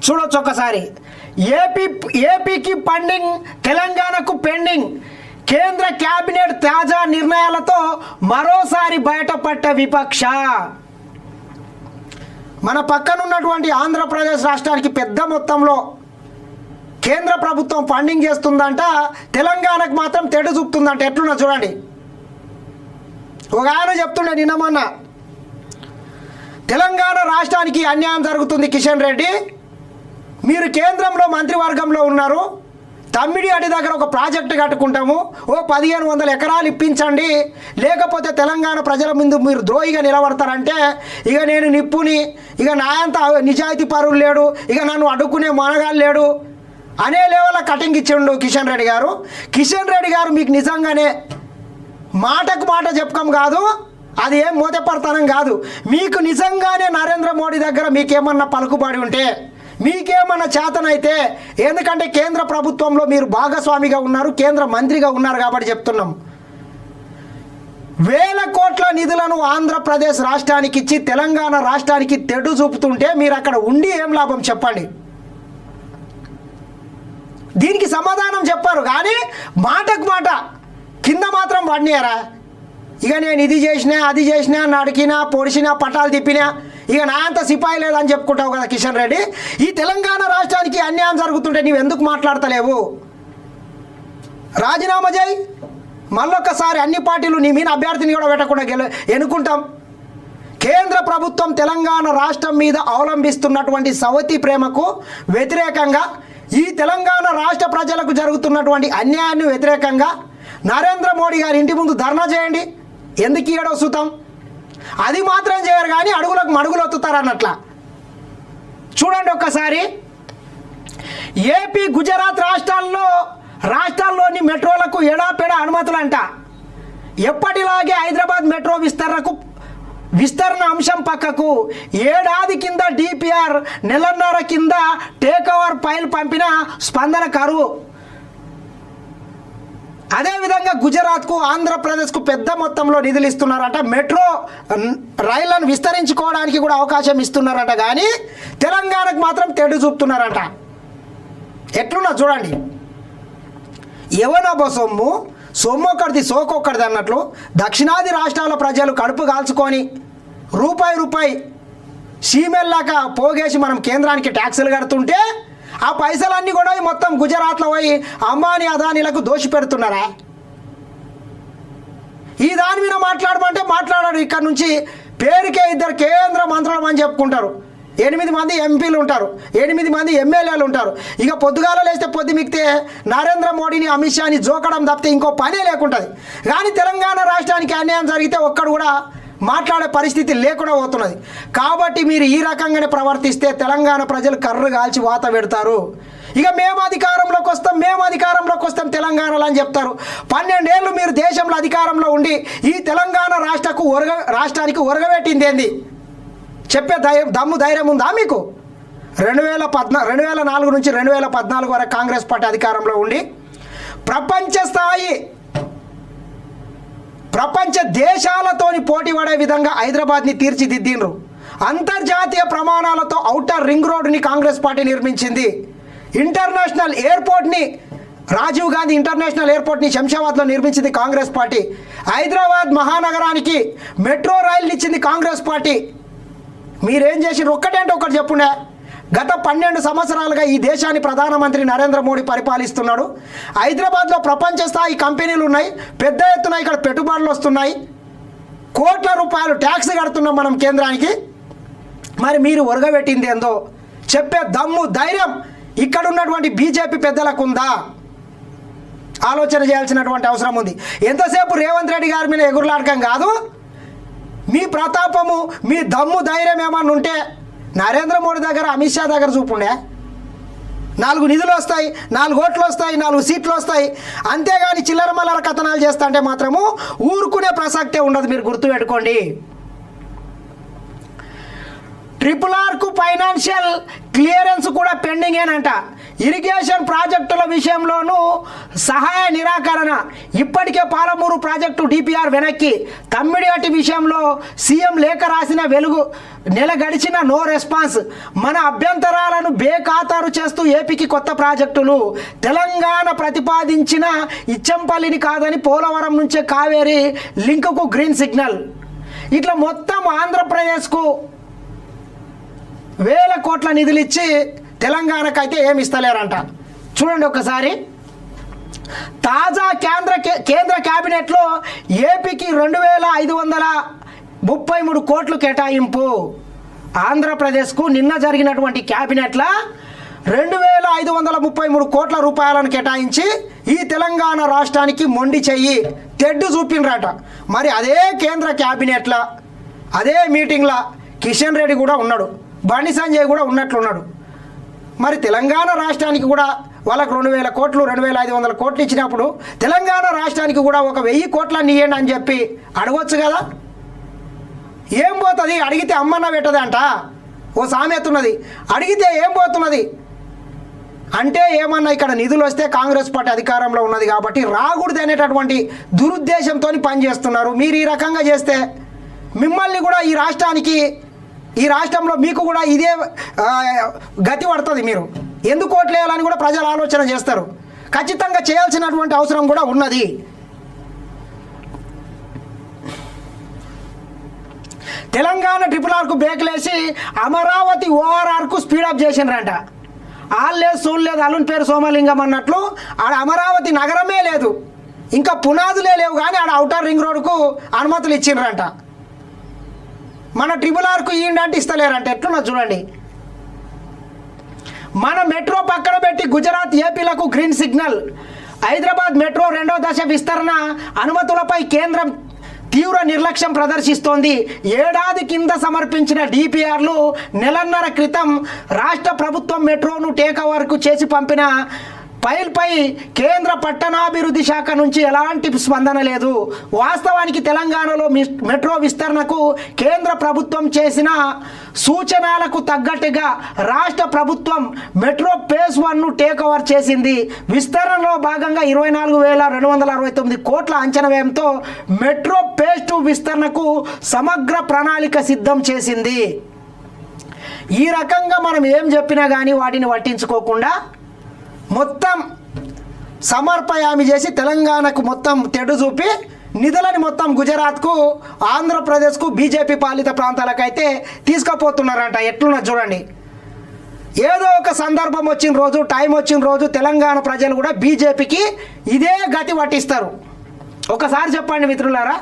చూడొచ్చు ఒకసారి. ఏపీకి ఫండింగ్, తెలంగాణకు పెండింగ్. కేంద్ర కేబినెట్ తాజా నిర్ణయాలతో మరోసారి బయటపడ్డ విపక్ష. మన పక్కనున్నటువంటి ఆంధ్రప్రదేశ్ రాష్ట్రానికి పెద్ద మొత్తంలో కేంద్ర ప్రభుత్వం ఫండింగ్ చేస్తుందంట, తెలంగాణకు మాత్రం తెడు చూపుతుందంట. ఎట్లున్నా చూడండి. ఒక ఆయన చెప్తుండే నిన్న మొన్న, తెలంగాణ రాష్ట్రానికి అన్యాయం జరుగుతుంది కిషన్ రెడ్డి, మీరు కేంద్రంలో మంత్రివర్గంలో ఉన్నారు, తమ్మిడి అడి దగ్గర ఒక ప్రాజెక్టు కట్టుకుంటాము, ఓ 1500 ఎకరాలు ఇప్పించండి, లేకపోతే తెలంగాణ ప్రజల ముందు మీరు ద్రోహిగా నిలబడతారంటే ఇక నేను నిప్పుని, ఇక నా అంత నిజాయితీ పరులు లేడు, ఇక నన్ను అడ్డుకునే మనగాలు లేడు అనే లెవెల్లో కటింగ్ ఇచ్చిండు కిషన్ రెడ్డి గారు. కిషన్ రెడ్డి గారు మీకు నిజంగానే మాటకు మాట చెప్పకం కాదు, అది ఏం మోతపడతనం కాదు, మీకు నిజంగానే నరేంద్ర మోడీ దగ్గర మీకేమన్నా పలుకుబడి ఉంటే, మీకేమన్నా చేతనైతే, ఎందుకంటే కేంద్ర ప్రభుత్వంలో మీరు భాగస్వామిగా ఉన్నారు, కేంద్ర మంత్రిగా ఉన్నారు కాబట్టి చెప్తున్నాం, 1000 కోట్ల నిధులను ఆంధ్రప్రదేశ్ రాష్ట్రానికి ఇచ్చి తెలంగాణ రాష్ట్రానికి తెడ్డు చూపుతుంటే మీరు అక్కడ ఉండి ఏం లాభం చెప్పండి. దీనికి సమాధానం చెప్పారు కానీ మాటకు మాట కింద మాత్రం పడినారా. ఇక నేను ఇది చేసినా అది చేసినా నడికినా పొడిచినా పట్టాలు తిప్పినా ఇక నా అంత సిపాయి లేదని చెప్పుకుంటావు కదా కిషన్ రెడ్డి. ఈ తెలంగాణ రాష్ట్రానికి అన్యాయం జరుగుతుంటే నీవు ఎందుకు మాట్లాడతలేవు? రాజీనామా చేయి, మళ్ళొక్కసారి అన్ని పార్టీలు నీ మీద అభ్యర్థిని కూడా పెట్టకుండా ఎన్నుకుంటాం. కేంద్ర ప్రభుత్వం తెలంగాణ రాష్ట్రం మీద అవలంబిస్తున్నటువంటి సవతి ప్రేమకు వ్యతిరేకంగా, ఈ తెలంగాణ రాష్ట్ర ప్రజలకు జరుగుతున్నటువంటి అన్యాయాన్ని వ్యతిరేకంగా నరేంద్ర మోడీ గారి ఇంటి ముందు ధర్నా చేయండి. ఎందుకు ఏడో సుతం అది మాత్రం చేయరు కానీ అడుగులకు మడుగులు ఒత్తుతారు అన్నట్లా. చూడండి ఒక్కసారి, ఏపీ గుజరాత్ రాష్ట్రాల్లోని మెట్రోలకు ఎడాపెడా అనుమతులంట. ఎప్పటిలాగే హైదరాబాద్ మెట్రో విస్తరణ అంశం పక్కకు, ఏడాది కింద డిపిఆర్, నెలన్నర కింద టేక్ ఓవర్ ఫైల్ పంపిన స్పందన కరువు. అదేవిధంగా గుజరాత్కు, ఆంధ్రప్రదేశ్కు పెద్ద మొత్తంలో నిధులు ఇస్తున్నారట, మెట్రో రైళ్లను విస్తరించుకోవడానికి కూడా అవకాశం ఇస్తున్నారట, కానీ తెలంగాణకు మాత్రం తెడ్డు చూపుతున్నారట. ఎట్లున్నా చూడండి. ఎవనబ్బో సొమ్ము ఒకటిది సోకొక్కడిది అన్నట్లు దక్షిణాది రాష్ట్రాల ప్రజలు కడుపు కాల్చుకొని రూపాయి సీమెల్లాక పోగేసి మనం కేంద్రానికి ట్యాక్సులు కడుతుంటే ఆ పైసలన్నీ కూడా మొత్తం గుజరాత్లో పోయి అంబానీ అదానీలకు దోషి పెడుతున్నారా? ఈ దాని మీద మాట్లాడమంటే మాట్లాడారు. ఇక్కడ నుంచి పేరుకే 2 కేంద్ర మంత్రులు అని చెప్పుకుంటారు, 8 మంది ఎంపీలు ఉంటారు, 8 మంది ఎమ్మెల్యేలు ఉంటారు. ఇక పొద్దుగాల లేస్తే పొద్దు మిక్తే నరేంద్ర మోడీని, అమిత్ షాని జోకడం తప్పితే ఇంకో పనే లేకుంటుంది. కానీ తెలంగాణ రాష్ట్రానికి అన్యాయం జరిగితే ఒక్కడు కూడా మాట్లాడే పరిస్థితి లేకుండా పోతున్నది. కాబట్టి మీరు ఈ రకంగానే ప్రవర్తిస్తే తెలంగాణ ప్రజలు కర్రు కాల్చి వాత పెడతారు. ఇక మేము అధికారంలోకి వస్తాం తెలంగాణలో అని చెప్తారు. 12 ఏళ్ళు మీరు దేశంలో అధికారంలో ఉండి ఈ తెలంగాణ రాష్ట్రానికి ఒరగబెట్టింది ఏంది చెప్పే దమ్ము ధైర్యం ఉందా మీకు? 2004 నుంచి 2014 వరకు కాంగ్రెస్ పార్టీ అధికారంలో ఉండి ప్రపంచ దేశాలతోని పోటీ పడే విధంగా హైదరాబాద్ని తీర్చిదిద్దిండ్రు. అంతర్జాతీయ ప్రమాణాలతో ఔటర్ రింగ్ రోడ్డుని కాంగ్రెస్ పార్టీ నిర్మించింది. ఇంటర్నేషనల్ ఎయిర్పోర్ట్ని, రాజీవ్ గాంధీ ఇంటర్నేషనల్ ఎయిర్పోర్ట్ని శంషాబాద్లో నిర్మించింది కాంగ్రెస్ పార్టీ. హైదరాబాద్ మహానగరానికి మెట్రో రైలుని ఇచ్చింది కాంగ్రెస్ పార్టీ. మీరేం చేసినారు? ఒక్కటంటే ఒకటి చెప్పుండే. గత 12 సంవత్సరాలుగా ఈ దేశాన్ని ప్రధానమంత్రి నరేంద్ర మోడీ పరిపాలిస్తున్నాడు. హైదరాబాద్లో ప్రపంచ స్థాయి కంపెనీలు ఉన్నాయి, పెద్ద ఎత్తున ఇక్కడ పెట్టుబడులు వస్తున్నాయి, కోట్ల రూపాయలు ట్యాక్స్ కడుతున్నాం మనం కేంద్రానికి. మరి మీరు ఒరగబెట్టింది ఏందో చెప్పే దమ్ము ధైర్యం ఇక్కడ ఉన్నటువంటి బీజేపీ పెద్దలకు ఉందా? ఆలోచన చేయాల్సినటువంటి అవసరం ఉంది. ఎంతసేపు రేవంత్ రెడ్డి గారి మీద ఎగురులాడకం కాదు, మీ ప్రతాపము, మీ దమ్ము ధైర్యం ఏమన్నా ఉంటే నరేంద్ర మోడీ దగ్గర, అమిత్ షా దగ్గర చూపుండే. 4 నిధులు వస్తాయి, 4 ఓట్లు వస్తాయి, 4 సీట్లు వస్తాయి, అంతేగాని చిల్లర మల్లర కథనాలు చేస్తా అంటే మాత్రము ఊరుకునే ప్రసక్తే ఉండదు. మీరు గుర్తుపెట్టుకోండి. RRRకు ఫైనాన్షియల్ క్లియరెన్స్ కూడా పెండింగేనంట. ఇరిగేషన్ ప్రాజెక్టుల విషయంలోనూ సహాయ నిరాకరణ. ఇప్పటికే పాలమూరు ప్రాజెక్టు DPR వెనక్కి. తమ్మిడిగట్టి విషయంలో సీఎం లేఖ రాసిన వెలుగు నెల గడిచిన నో రెస్పాన్స్. మన అభ్యంతరాలను బేఖాతారు చేస్తూ ఏపీకి కొత్త ప్రాజెక్టులు. తెలంగాణ ప్రతిపాదించిన ఇచ్చంపల్లిని కాదని పోలవరం నుంచే కావేరీ లింకుకు గ్రీన్ సిగ్నల్. ఇట్లా మొత్తం ఆంధ్రప్రదేశ్కు వేల కోట్ల నిధులు ఇచ్చి తెలంగాణకైతే ఏమి ఇస్తలేరంట. చూడండి ఒకసారి. తాజా కేంద్ర క్యాబినెట్లో ఏపీకి 2533 కోట్లు కేటాయింపు. ఆంధ్రప్రదేశ్కు నిన్న జరిగినటువంటి క్యాబినెట్లో 2533 కోట్ల రూపాయలను కేటాయించి ఈ తెలంగాణ రాష్ట్రానికి మొండి చెయ్యి తెడ్డు చూపినరట. మరి అదే కేంద్ర క్యాబినెట్లో అదే మీటింగ్లో కిషన్ రెడ్డి కూడా ఉన్నాడు, బండి సంజయ్ కూడా ఉన్నట్లున్నాడు. మరి తెలంగాణ రాష్ట్రానికి కూడా వాళ్ళకు 2000 కోట్లు 2500 కోట్లు ఇచ్చినప్పుడు తెలంగాణ రాష్ట్రానికి కూడా 1000 కోట్లని ఇవ్వండి అని చెప్పి అడగొచ్చు కదా. ఏం పోతుంది? అడిగితే అమ్మన్న పెట్టదంట. ఓ సామెత ఉన్నది, అడిగితే ఏం పోతున్నది అంటే ఏమన్నా ఇక్కడ నిధులు వస్తే కాంగ్రెస్ పార్టీ అధికారంలో ఉన్నది కాబట్టి రాకూడదు అనేటటువంటి దురుద్దేశంతో పనిచేస్తున్నారు. మీరు ఈ రకంగా చేస్తే మిమ్మల్ని కూడా ఈ రాష్ట్రంలో మీకు కూడా ఇదే గతి పడుతుంది. మీరు ఎందుకు ఓట్లు వేయాలని కూడా ప్రజలు ఆలోచన చేస్తారు. ఖచ్చితంగా చేయాల్సినటువంటి అవసరం కూడా ఉన్నది. తెలంగాణ RRRకు బ్రేక్లేసి అమరావతి ORRకు స్పీడప్ చేసినారంట. ఆళ్ళలేదు సోన్లేదు అల్లుని పేరు సోమలింగం అన్నట్లు ఆడ అమరావతి నగరమే లేదు, ఇంకా పునాదులే లేవు, కానీ ఆడ ఔటర్ రింగ్ రోడ్కు అనుమతులు ఇచ్చిండ్రంట. మన RRRకు ఈండంటే ఇస్తలేరంట. ఎట్లున్నా చూడండి. మన మెట్రో పక్కన పెట్టి గుజరాత్ ఏపీలకు గ్రీన్ సిగ్నల్. హైదరాబాద్ మెట్రో 2వ దశ విస్తరణ అనుమతులపై కేంద్రం తీవ్ర నిర్లక్ష్యం ప్రదర్శిస్తోంది. ఏడాది కింద సమర్పించిన DPRలు నెలన్నర క్రితం రాష్ట్ర ప్రభుత్వం మెట్రోను టేక్ఓవర్కు చేసి పంపిన ఫైల్పై కేంద్ర పట్టణాభివృద్ధి శాఖ నుంచి ఎలాంటి స్పందన లేదు. వాస్తవానికి తెలంగాణలో మెట్రో విస్తరణకు కేంద్ర ప్రభుత్వం చేసిన సూచనలకు తగ్గట్టుగా రాష్ట్ర ప్రభుత్వం మెట్రో ఫేజ్ 1ను టేక్ ఓవర్ చేసింది. విస్తరణలో భాగంగా 24,269 కోట్ల అంచనా వ్యయంతో మెట్రో ఫేజ్ 2 విస్తరణకు సమగ్ర ప్రణాళిక సిద్ధం చేసింది. ఈ రకంగా మనం ఏం చెప్పినా కానీ వాటిని పట్టించుకోకుండా మొత్తం సమర్పయామి చేసి తెలంగాణకు మొత్తం తెడ్డు చూపి నిధులని మొత్తం గుజరాత్కు ఆంధ్రప్రదేశ్కు బీజేపీ పాలిత ప్రాంతాలకైతే తీసుకుపోతున్నారంట. ఎట్లున్నా చూడండి. ఏదో ఒక సందర్భం వచ్చిన రోజు, టైం వచ్చిన రోజు తెలంగాణ ప్రజలు కూడా బీజేపీకి ఇదే గతి పట్టిస్తారు. ఒకసారి చెప్పండి మిత్రులారా.